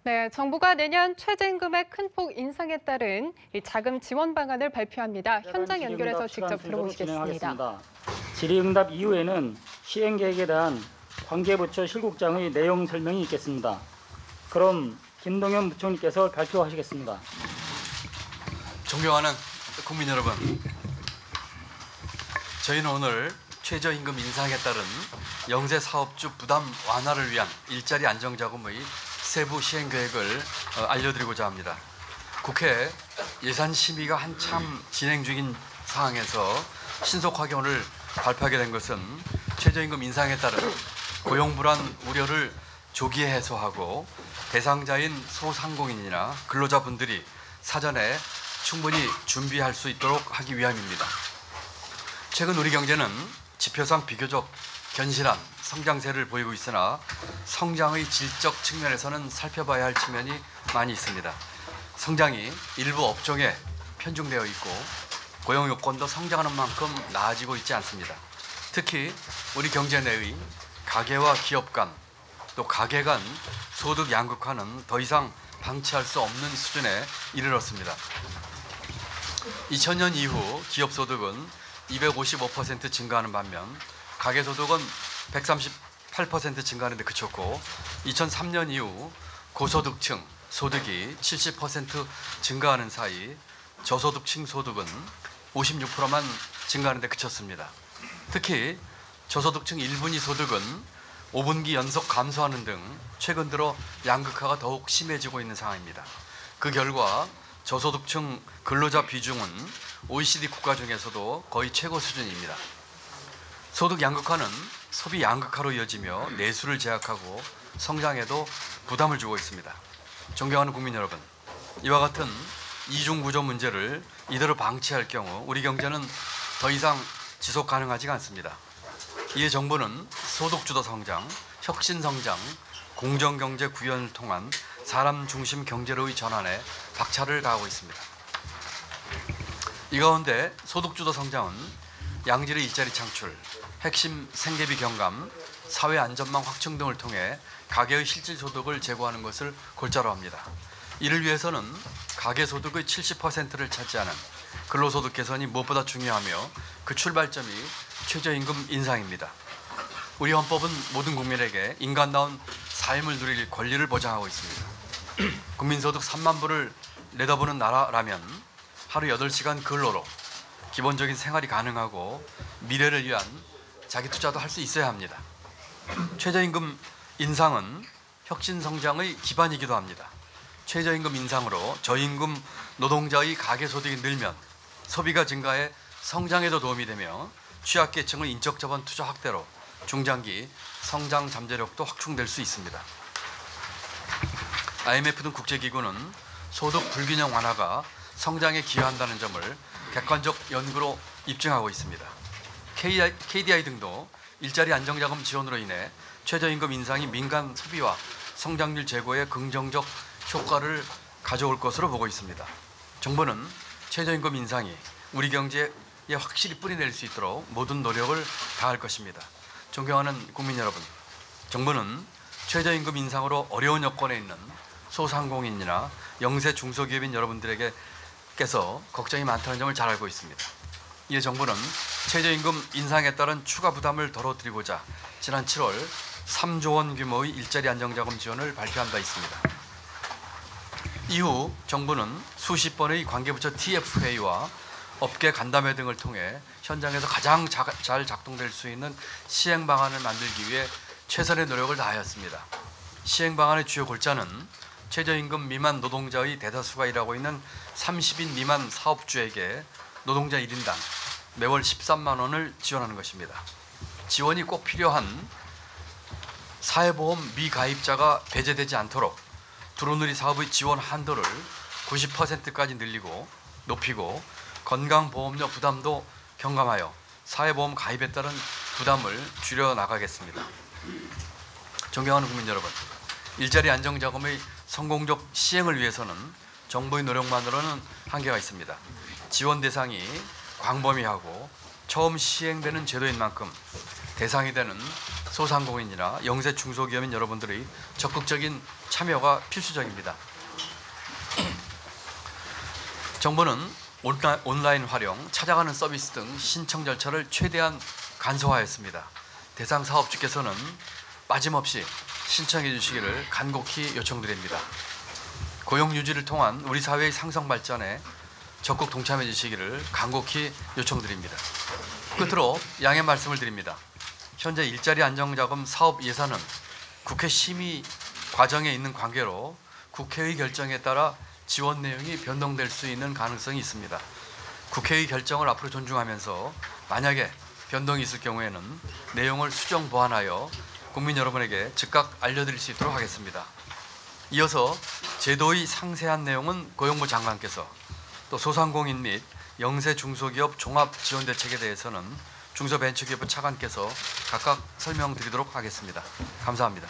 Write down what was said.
네, 정부가 내년 최저임금의 큰 폭 인상에 따른 이 자금 지원 방안을 발표합니다. 현장 연결해서 직접 들어보시겠습니다. 질의응답 이후에는 시행 계획에 대한 관계부처 실국장의 내용 설명이 있겠습니다. 그럼 김동연 부총리께서 발표하시겠습니다. 존경하는 국민 여러분, 저희는 오늘 최저임금 인상에 따른 영세 사업주 부담 완화를 위한 일자리 안정자금의 세부 시행 계획을 알려드리고자 합니다. 국회 예산 심의가 한참 진행 중인 상황에서 신속하게 오늘 발표하게 된 것은 최저임금 인상에 따른 고용 불안 우려를 조기에 해소하고 대상자인 소상공인이나 근로자분들이 사전에 충분히 준비할 수 있도록 하기 위함입니다. 최근 우리 경제는 지표상 비교적 견실한 성장세를 보이고 있으나 성장의 질적 측면에서는 살펴봐야 할 측면이 많이 있습니다. 성장이 일부 업종에 편중되어 있고 고용 요건도 성장하는 만큼 나아지고 있지 않습니다. 특히 우리 경제 내의 가계와 기업 간, 또 가계 간 소득 양극화는 더 이상 방치할 수 없는 수준에 이르렀습니다. 2000년 이후 기업 소득은 255% 증가하는 반면 가계 소득은 138% 증가하는 데 그쳤고 2003년 이후 고소득층 소득이 70% 증가하는 사이 저소득층 소득은 56%만 증가하는 데 그쳤습니다. 특히 저소득층 1분위 소득은 5분기 연속 감소하는 등 최근 들어 양극화가 더욱 심해지고 있는 상황입니다. 그 결과 저소득층 근로자 비중은 OECD 국가 중에서도 거의 최고 수준입니다. 소득 양극화는 소비 양극화로 이어지며 내수를 제약하고 성장에도 부담을 주고 있습니다. 존경하는 국민 여러분, 이와 같은 이중 구조 문제를 이대로 방치할 경우 우리 경제는 더 이상 지속 가능하지가 않습니다. 이에 정부는 소득주도 성장, 혁신 성장, 공정경제 구현을 통한 사람 중심 경제로의 전환에 박차를 가하고 있습니다. 이 가운데 소득주도 성장은 양질의 일자리 창출, 핵심 생계비 경감, 사회 안전망 확충 등을 통해 가계의 실질 소득을 제고하는 것을 골자로 합니다. 이를 위해서는 가계 소득의 70%를 차지하는 근로소득 개선이 무엇보다 중요하며 그 출발점이 최저임금 인상입니다. 우리 헌법은 모든 국민에게 인간다운 삶을 누릴 권리를 보장하고 있습니다. 국민소득 3만 불을 내다보는 나라라면 하루 8시간 근로로 기본적인 생활이 가능하고 미래를 위한 자기 투자도 할 수 있어야 합니다. 최저임금 인상은 혁신 성장의 기반이기도 합니다. 최저임금 인상으로 저임금 노동자의 가계소득이 늘면 소비가 증가해 성장에도 도움이 되며 취약계층의 인적 자본 투자 확대로 중장기 성장 잠재력도 확충될 수 있습니다. IMF 등 국제기구는 소득 불균형 완화가 성장에 기여한다는 점을 객관적 연구로 입증하고 있습니다. KDI 등도 일자리 안정자금 지원으로 인해 최저임금 인상이 민간 소비와 성장률 제고에 긍정적 효과를 가져올 것으로 보고 있습니다. 정부는 최저임금 인상이 우리 경제에 확실히 뿌리낼 수 있도록 모든 노력을 다할 것입니다. 존경하는 국민 여러분, 정부는 최저임금 인상으로 어려운 여건에 있는 소상공인이나 영세 중소기업인 여러분들께서 걱정이 많다는 점을 잘 알고 있습니다. 이에 정부는 최저임금 인상에 따른 추가 부담을 덜어드리고자 지난 7월 3조 원 규모의 일자리 안정자금 지원을 발표한 바 있습니다. 이후 정부는 수십 번의 관계부처 TF회의와 업계 간담회 등을 통해 현장에서 가장 잘 작동될 수 있는 시행 방안을 만들기 위해 최선의 노력을 다하였습니다. 시행 방안의 주요 골자는 최저임금 미만 노동자의 대다수가 일하고 있는 30인 미만 사업주에게 노동자 1인당 매월 13만 원을 지원하는 것입니다. 지원이 꼭 필요한 사회보험 미가입자가 배제되지 않도록 두루누리 사업의 지원 한도를 90%까지 늘리고 높이고 건강보험료 부담도 경감하여 사회보험 가입에 따른 부담을 줄여나가겠습니다. 존경하는 국민 여러분, 일자리 안정자금의 성공적 시행을 위해서는 정부의 노력만으로는 한계가 있습니다. 지원 대상이 광범위하고 처음 시행되는 제도인 만큼 대상이 되는 소상공인이나 영세 중소기업인 여러분들의 적극적인 참여가 필수적입니다. 정부는 온라인 활용, 찾아가는 서비스 등 신청 절차를 최대한 간소화했습니다. 대상 사업주께서는 빠짐없이 신청해 주시기를 간곡히 요청드립니다. 고용 유지를 통한 우리 사회의 상성 발전에 적극 동참해 주시기를 간곡히 요청드립니다. 끝으로 양해 말씀을 드립니다. 현재 일자리 안정자금 사업 예산은 국회 심의 과정에 있는 관계로 국회의 결정에 따라 지원 내용이 변동될 수 있는 가능성이 있습니다. 국회의 결정을 앞으로 존중하면서 만약에 변동이 있을 경우에는 내용을 수정 보완하여 국민 여러분에게 즉각 알려드릴 수 있도록 하겠습니다. 이어서 제도의 상세한 내용은 고용부 장관께서, 또 소상공인 및 영세 중소기업 종합지원대책에 대해서는 중소벤처기업부 차관께서 각각 설명드리도록 하겠습니다. 감사합니다.